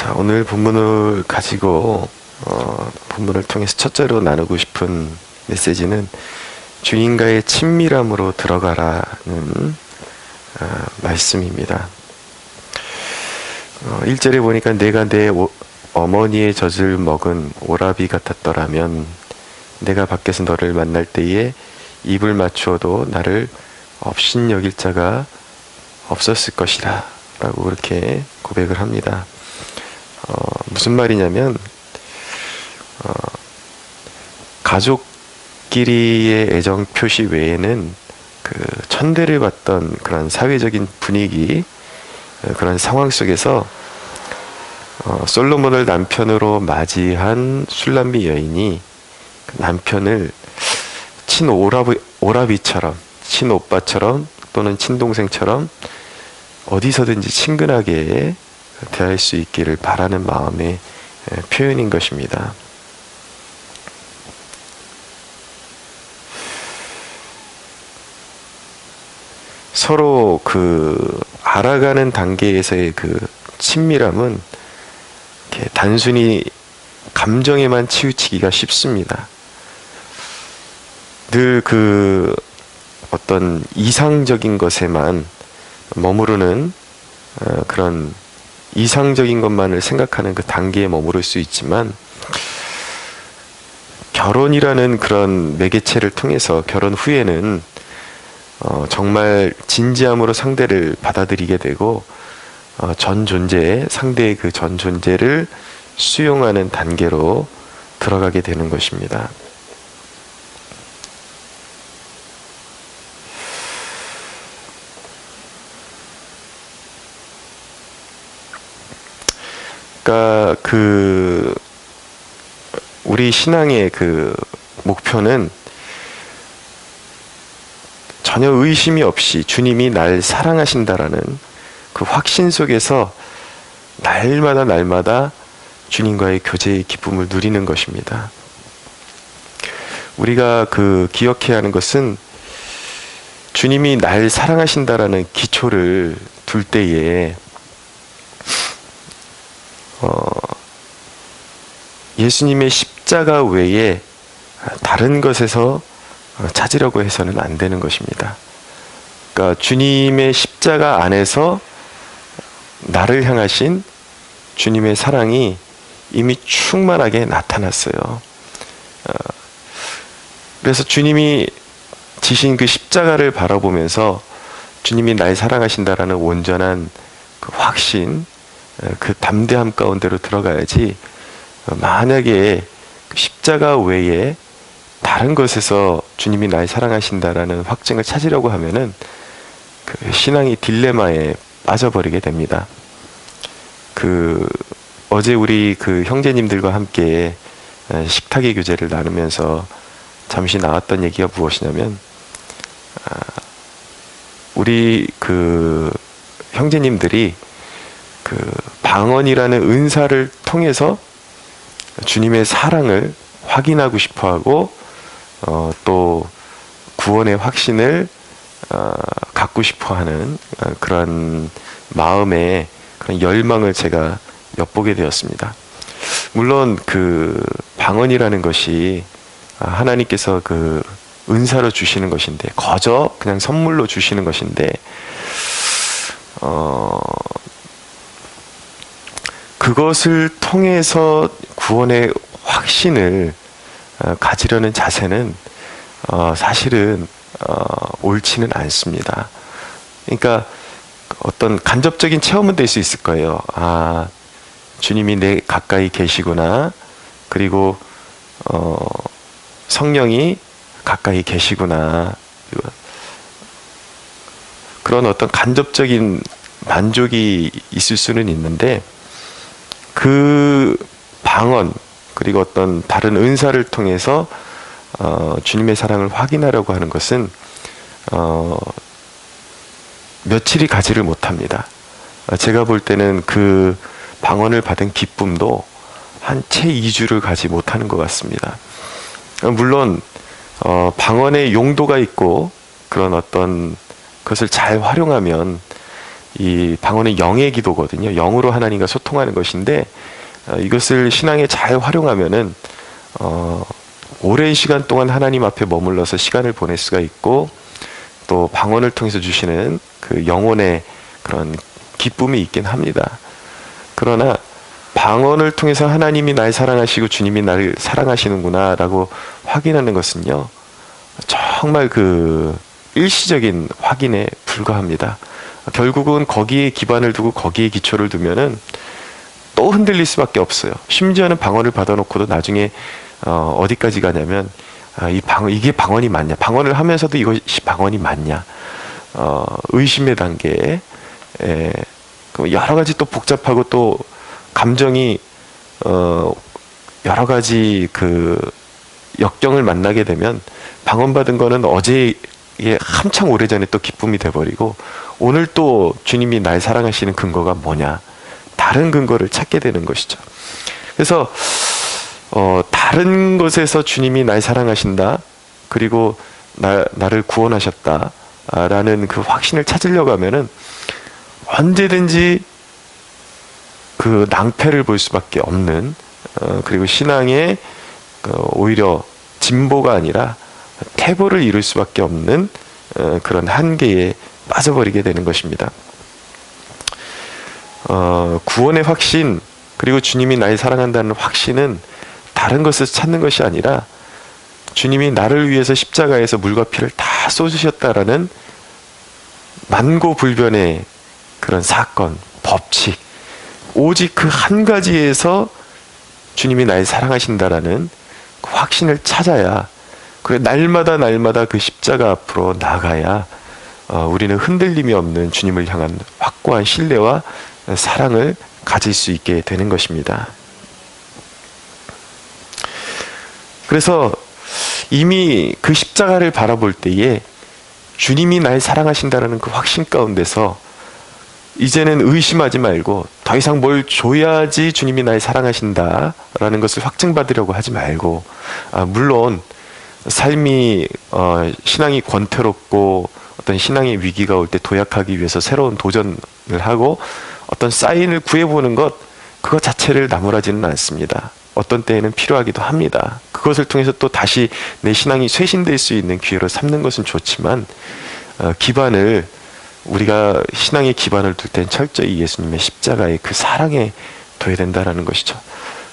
자, 오늘 본문을 가지고 본문을 통해서 첫째로 나누고 싶은 메시지는 주님과의 친밀함으로 들어가라는 말씀입니다. 1절에 보니까 내가 내 어머니의 젖을 먹은 오라비 같았더라면 내가 밖에서 너를 만날 때에 입을 맞추어도 나를 업신여길 자가 없었을 것이라 라고 그렇게 고백을 합니다. 무슨 말이냐면 가족끼리의 애정 표시 외에는 그 천대를 받던 그런 사회적인 분위기, 그런 상황 속에서 솔로몬을 남편으로 맞이한 술람미 여인이 그 남편을 친오라비처럼, 친오빠처럼 또는 친동생처럼 어디서든지 친근하게 대할 수 있기를 바라는 마음의 표현인 것입니다. 서로 알아가는 단계에서의 친밀함은 이렇게 단순히 감정에만 치우치기가 쉽습니다. 늘 어떤 이상적인 것에만 머무르는 그런 이상적인 것만을 생각하는 그 단계에 머무를 수 있지만, 결혼이라는 그런 매개체를 통해서 결혼 후에는 정말 진지함으로 상대를 받아들이게 되고 전 존재의 상대의 그 전 존재를 수용하는 단계로 들어가게 되는 것입니다. 그러니까 우리 신앙의 목표는 전혀 의심이 없이 주님이 날 사랑하신다라는 그 확신 속에서 날마다 주님과의 교제의 기쁨을 누리는 것입니다. 우리가 기억해야 하는 것은 주님이 날 사랑하신다라는 기초를 둘 때에 예수님의 십자가 외에 다른 것에서 찾으려고 해서는 안 되는 것입니다. 그러니까 주님의 십자가 안에서 나를 향하신 주님의 사랑이 이미 충만하게 나타났어요. 그래서 주님이 지신 그 십자가를 바라보면서 주님이 날 사랑하신다라는 온전한 그 확신, 그 담대함 가운데로 들어가야지, 만약에 십자가 외에 다른 것에서 주님이 날 사랑하신다라는 확증을 찾으려고 하면은 신앙이 딜레마에 빠져버리게 됩니다. 어제 우리 형제님들과 함께 식탁의 교제를 나누면서 잠시 나왔던 얘기가 무엇이냐면, 우리 형제님들이 방언이라는 은사를 통해서 주님의 사랑을 확인하고 싶어하고 또 구원의 확신을 갖고 싶어하는 그런 마음의 그런 열망을 제가 엿보게 되었습니다. 물론 방언이라는 것이 하나님께서 은사로 주시는 것인데, 거저 그냥 선물로 주시는 것인데, 그것을 통해서 구원의 확신을 가지려는 자세는 사실은 옳지는 않습니다. 그러니까 어떤 간접적인 체험은 될 수 있을 거예요. 주님이 내 가까이 계시구나, 그리고 성령이 가까이 계시구나, 그런 어떤 간접적인 만족이 있을 수는 있는데, 방언 그리고 어떤 다른 은사를 통해서 주님의 사랑을 확인하려고 하는 것은 며칠이 가지를 못합니다. 제가 볼 때는 방언을 받은 기쁨도 한 채 2주를 가지 못하는 것 같습니다. 물론 방언의 용도가 있고 그런 어떤 것을 잘 활용하면 이 방언은 영의 기도거든요. 영으로 하나님과 소통하는 것인데 이것을 신앙에 잘 활용하면은 오랜 시간 동안 하나님 앞에 머물러서 시간을 보낼 수가 있고 또 방언을 통해서 주시는 그 영혼의 그런 기쁨이 있긴 합니다. 그러나 방언을 통해서 하나님이 날 사랑하시고 주님이 나를 사랑하시는구나 라고 확인하는 것은요, 정말 그 일시적인 확인에 불과합니다. 결국은 거기에 기반을 두고 거기에 기초를 두면은 또 흔들릴 수밖에 없어요. 심지어는 방언을 받아놓고도 나중에 어디까지 가냐면 이게 방언이 맞냐, 방언을 하면서도 이것이 방언이 맞냐, 의심의 단계에 여러 가지 또 복잡하고 또 감정이 여러 가지 그 역경을 만나게 되면 방언 받은 거는 어제에 한창 오래전에 또 기쁨이 돼버리고 오늘 또 주님이 날 사랑하시는 근거가 뭐냐, 다른 근거를 찾게 되는 것이죠. 그래서 다른 것에서 주님이 날 사랑하신다, 그리고 나를 구원하셨다 라는 그 확신을 찾으려고 하면은 언제든지 그 낭패를 볼 수밖에 없는, 그리고 신앙의 오히려 진보가 아니라 퇴보를 이룰 수밖에 없는 그런 한계에 빠져버리게 되는 것입니다. 구원의 확신, 그리고 주님이 날 사랑한다는 확신은 다른 것을 찾는 것이 아니라 주님이 나를 위해서 십자가에서 물과 피를 다 쏟으셨다라는 만고불변의 그런 사건, 법칙, 오직 그 한 가지에서 주님이 날 사랑하신다라는 그 확신을 찾아야, 그래 날마다 그 십자가 앞으로 나가야 우리는 흔들림이 없는 주님을 향한 확고한 신뢰와 사랑을 가질 수 있게 되는 것입니다. 그래서 이미 그 십자가를 바라볼 때에 주님이 날 사랑하신다라는 그 확신 가운데서 이제는 의심하지 말고 더 이상 뭘 줘야지 주님이 날 사랑하신다라는 것을 확증받으려고 하지 말고, 물론 삶이 신앙이 권태롭고 어떤 신앙의 위기가 올 때 도약하기 위해서 새로운 도전을 하고 어떤 사인을 구해보는 것, 그것 자체를 나무라지는 않습니다. 어떤 때에는 필요하기도 합니다. 그것을 통해서 또 다시 내 신앙이 쇄신될 수 있는 기회로 삼는 것은 좋지만 기반을, 우리가 신앙의 기반을 둘 땐 철저히 예수님의 십자가의 그 사랑에 둬야 된다라는 것이죠.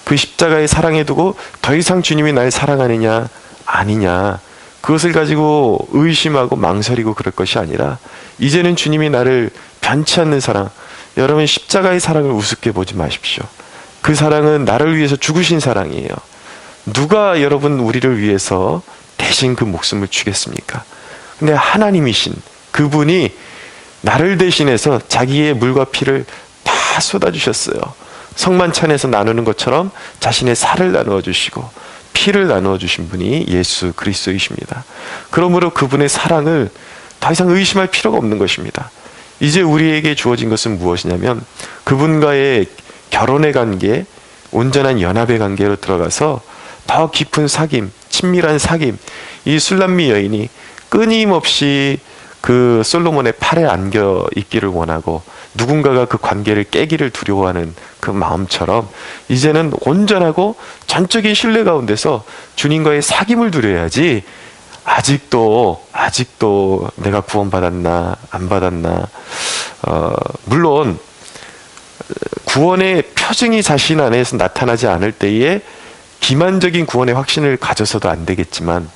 그 십자가의 사랑에 두고 더 이상 주님이 날 사랑하느냐 아니냐, 그것을 가지고 의심하고 망설이고 그럴 것이 아니라 이제는 주님이 나를 변치 않는 사랑, 여러분 십자가의 사랑을 우습게 보지 마십시오. 그 사랑은 나를 위해서 죽으신 사랑이에요. 누가 여러분 우리를 위해서 대신 그 목숨을 주겠습니까? 근데 하나님이신 그분이 나를 대신해서 자기의 물과 피를 다 쏟아주셨어요. 성만찬에서 나누는 것처럼 자신의 살을 나누어 주시고 피를 나누어 주신 분이 예수 그리스도이십니다. 그러므로 그분의 사랑을 더 이상 의심할 필요가 없는 것입니다. 이제 우리에게 주어진 것은 무엇이냐면 그분과의 결혼의 관계, 온전한 연합의 관계로 들어가서 더 깊은 사귐, 친밀한 사귐, 이 술람미 여인이 끊임없이 그 솔로몬의 팔에 안겨 있기를 원하고 누군가가 그 관계를 깨기를 두려워하는 그 마음처럼 이제는 온전하고 전적인 신뢰 가운데서 주님과의 사귐을 누려야지, 아직도 내가 구원받았나 안 받았나, 물론 구원의 표징이 자신 안에서 나타나지 않을 때에 기만적인 구원의 확신을 가져서도 안 되겠지만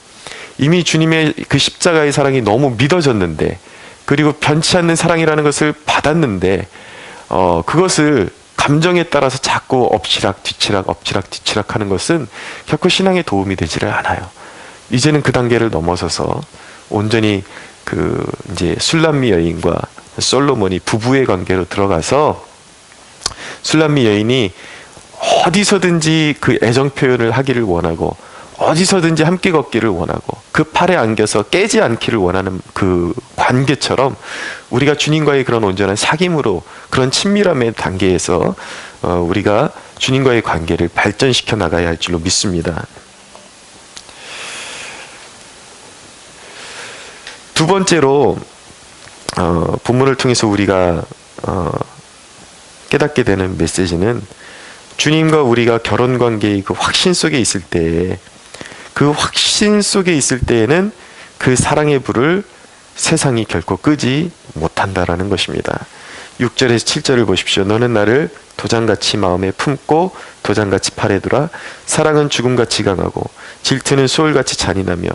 이미 주님의 그 십자가의 사랑이 너무 믿어졌는데, 그리고 변치 않는 사랑이라는 것을 받았는데 그것을 감정에 따라서 자꾸 엎치락 뒤치락 하는 것은 결코 신앙에 도움이 되지를 않아요. 이제는 그 단계를 넘어서서 온전히 그 이제 술람미 여인과 솔로몬이 부부의 관계로 들어가서 술람미 여인이 어디서든지 그 애정 표현을 하기를 원하고 어디서든지 함께 걷기를 원하고 그 팔에 안겨서 깨지 않기를 원하는 그 관계처럼 우리가 주님과의 그런 온전한 사귐으로, 그런 친밀함의 단계에서 우리가 주님과의 관계를 발전시켜 나가야 할 줄로 믿습니다. 두 번째로 본문을 통해서 우리가 깨닫게 되는 메시지는 주님과 우리가 결혼 관계의 그 확신 속에 있을 때에 그 확신 속에 있을 때에는 그 사랑의 불을 세상이 결코 끄지 못한다라는 것입니다. 6절에서 7절을 보십시오. 너는 나를 도장같이 마음에 품고 도장같이 팔에 두라. 사랑은 죽음같이 강하고 질투는 소울같이 잔인하며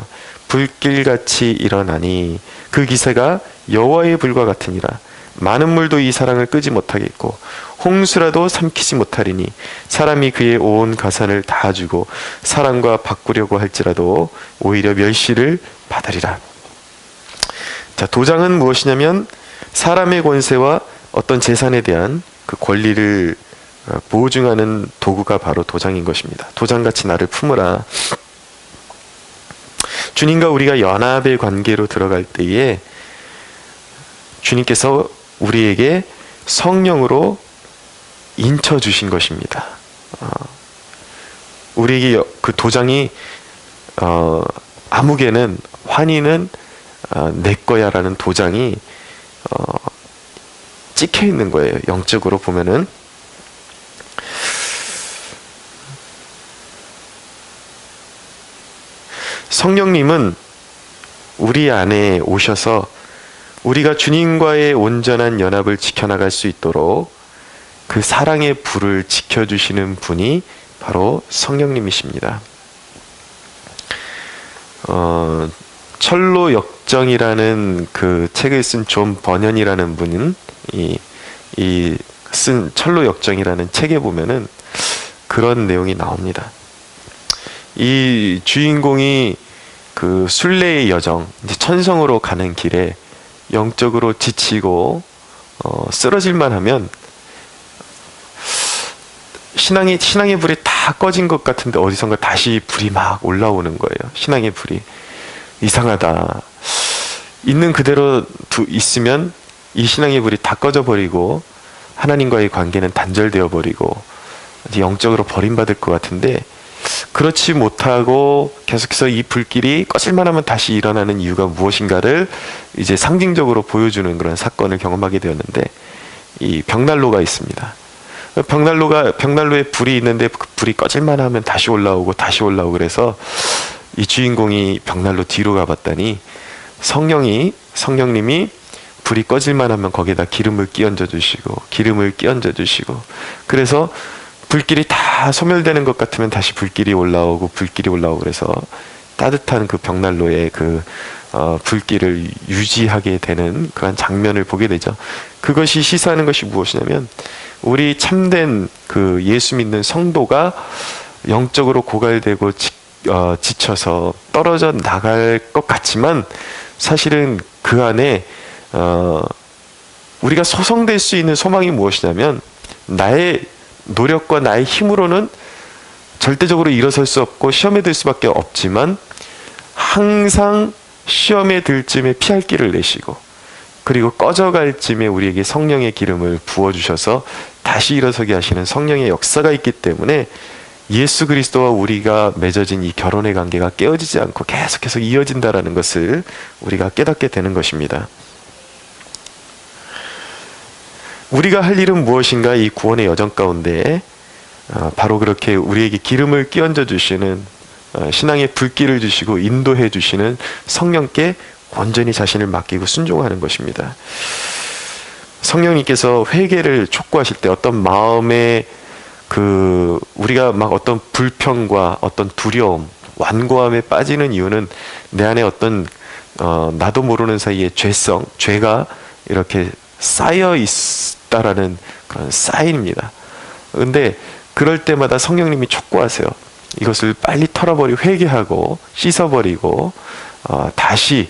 불길같이 일어나니 그 기세가 여호와의 불과 같으니라. 많은 물도 이 사랑을 끄지 못하겠고 홍수라도 삼키지 못하리니 사람이 그의 온 가산을 다 주고 사랑과 바꾸려고 할지라도 오히려 멸시를 받으리라. 자, 도장은 무엇이냐면 사람의 권세와 어떤 재산에 대한 그 권리를 보증하는 도구가 바로 도장인 것입니다. 도장같이 나를 품으라. 주님과 우리가 연합의 관계로 들어갈 때에 주님께서 우리에게 성령으로 인쳐 주신 것입니다. 우리에게 그 도장이 아무개는 환희는 내 거야라는 도장이 찍혀 있는 거예요. 영적으로 보면은. 성령님은 우리 안에 오셔서 우리가 주님과의 온전한 연합을 지켜나갈 수 있도록 그 사랑의 불을 지켜주시는 분이 바로 성령님이십니다. 철로 역정이라는 그 책을 쓴 존 버년이라는 분은 쓴 철로 역정이라는 책에 보면은 그런 내용이 나옵니다. 이 주인공이 그 순례의 여정, 이제 천성으로 가는 길에 영적으로 지치고 쓰러질만 하면 신앙의 불이 다 꺼진 것 같은데 어디선가 다시 불이 막 올라오는 거예요. 신앙의 불이. 이상하다. 있는 그대로 있으면 이 신앙의 불이 다 꺼져버리고 하나님과의 관계는 단절되어 버리고 영적으로 버림받을 것 같은데 그렇지 못하고 계속해서 이 불길이 꺼질만 하면 다시 일어나는 이유가 무엇인가를 이제 상징적으로 보여주는 그런 사건을 경험하게 되었는데 이 벽난로가 있습니다. 벽난로에 불이 있는데 그 불이 꺼질만 하면 다시 올라오고 그래서 이 주인공이 벽난로 뒤로 가봤더니 성령님이 불이 꺼질만 하면 거기에다 기름을 끼얹어 주시고 그래서 불길이 다 소멸되는 것 같으면 다시 불길이 올라오고 그래서 따뜻한 그 벽난로의 그 불길을 유지하게 되는 그런 장면을 보게 되죠. 그것이 시사하는 것이 무엇이냐면 우리 참된 그 예수 믿는 성도가 영적으로 고갈되고 지쳐서 떨어져 나갈 것 같지만 사실은 그 안에 우리가 소성될 수 있는 소망이 무엇이냐면 나의 노력과 나의 힘으로는 절대적으로 일어설 수 없고 시험에 들 수밖에 없지만 항상 시험에 들 쯤에 피할 길을 내시고 그리고 꺼져갈 쯤에 우리에게 성령의 기름을 부어주셔서 다시 일어서게 하시는 성령의 역사가 있기 때문에 예수 그리스도와 우리가 맺어진 이 결혼의 관계가 깨어지지 않고 계속해서 이어진다라는 것을 우리가 깨닫게 되는 것입니다. 우리가 할 일은 무엇인가? 이 구원의 여정 가운데 바로 그렇게 우리에게 기름을 끼얹어 주시는 신앙의 불길을 주시고 인도해 주시는 성령께 온전히 자신을 맡기고 순종하는 것입니다. 성령님께서 회개를 촉구하실 때 어떤 마음에 우리가 막 어떤 불평과 어떤 두려움, 완고함에 빠지는 이유는 내 안에 어떤 나도 모르는 사이에 죄가 이렇게 쌓여 있다라는 그런 사인입니다. 근데 그럴 때마다 성령님이 촉구하세요. 이것을 빨리 털어버리고 회개하고 씻어버리고 다시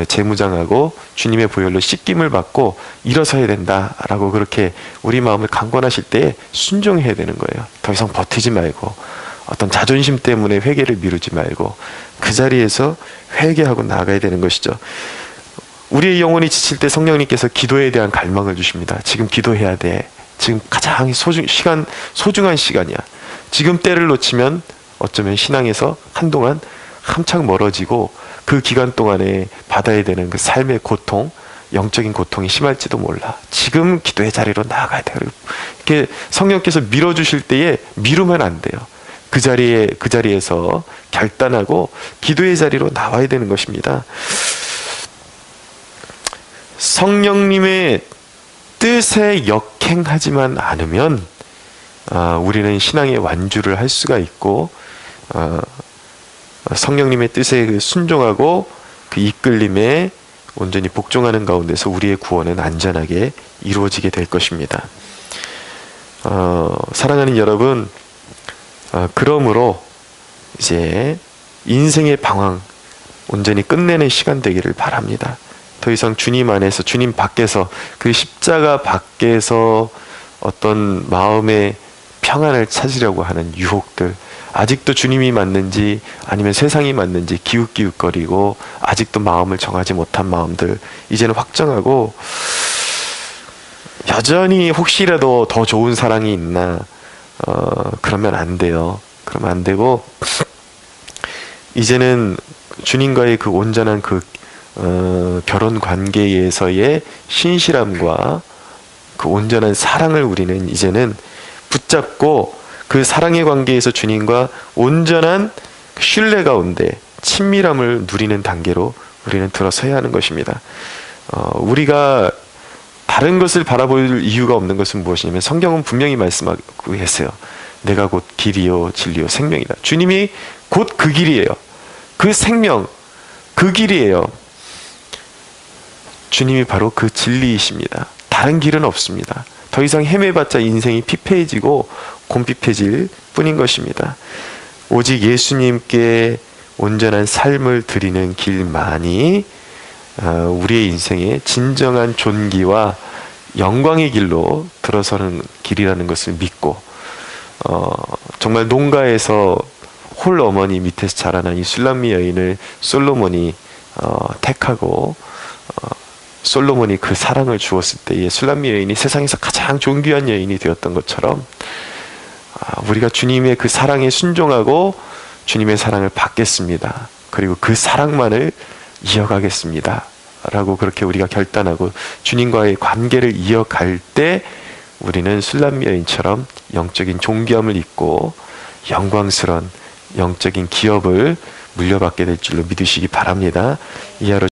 재무장하고 주님의 보혈로 씻김을 받고 일어서야 된다라고 그렇게 우리 마음을 강권하실 때 순종해야 되는 거예요. 더 이상 버티지 말고 어떤 자존심 때문에 회개를 미루지 말고 그 자리에서 회개하고 나아가야 되는 것이죠. 우리의 영혼이 지칠 때 성령님께서 기도에 대한 갈망을 주십니다. 지금 기도해야 돼. 지금 가장 소중한 시간이야. 지금 때를 놓치면 어쩌면 신앙에서 한동안 한창 멀어지고 그 기간 동안에 받아야 되는 그 삶의 고통, 영적인 고통이 심할지도 몰라. 지금 기도의 자리로 나아가야 돼요. 이렇게 성령께서 밀어주실 때에 미루면 안 돼요. 그 자리에서 결단하고 기도의 자리로 나와야 되는 것입니다. 성령님의 뜻에 역행하지만 않으면 우리는 신앙의 완주를 할 수가 있고, 성령님의 뜻에 순종하고 그 이끌림에 온전히 복종하는 가운데서 우리의 구원은 안전하게 이루어지게 될 것입니다. 사랑하는 여러분, 그러므로 이제 인생의 방황 온전히 끝내는 시간 되기를 바랍니다. 더 이상 주님 안에서, 주님 밖에서, 그 십자가 밖에서 어떤 마음의 평안을 찾으려고 하는 유혹들, 아직도 주님이 맞는지 아니면 세상이 맞는지 기웃기웃거리고 아직도 마음을 정하지 못한 마음들 이제는 확정하고, 여전히 혹시라도 더 좋은 사랑이 있나, 그러면 안 돼요. 그러면 안 되고, 이제는 주님과의 그 온전한 그 결혼 관계에서의 신실함과 그 온전한 사랑을 우리는 이제는 붙잡고, 그 사랑의 관계에서 주님과 온전한 신뢰 가운데 친밀함을 누리는 단계로 우리는 들어서야 하는 것입니다. 우리가 다른 것을 바라볼 이유가 없는 것은 무엇이냐면, 성경은 분명히 말씀하고 계세요. 내가 곧 길이요 진리요 생명이다. 주님이 곧 그 길이에요. 그 생명, 그 길이에요. 주님이 바로 그 진리이십니다. 다른 길은 없습니다. 더 이상 헤매봤자 인생이 피폐해지고 곰핍해질 뿐인 것입니다. 오직 예수님께 온전한 삶을 드리는 길만이 우리의 인생의 진정한 존귀와 영광의 길로 들어서는 길이라는 것을 믿고, 정말 농가에서 홀 어머니 밑에서 자라난 이 술람미 여인을 솔로몬이 택하고, 솔로몬이 그 사랑을 주었을 때에 술람미 여인이 세상에서 가장 존귀한 여인이 되었던 것처럼, 우리가 주님의 그 사랑에 순종하고 주님의 사랑을 받겠습니다. 그리고 그 사랑만을 이어가겠습니다. 라고 그렇게 우리가 결단하고 주님과의 관계를 이어갈 때, 우리는 술람미 여인처럼 영적인 존귀함을 입고 영광스러운 영적인 기업을 물려받게 될 줄로 믿으시기 바랍니다. 이하로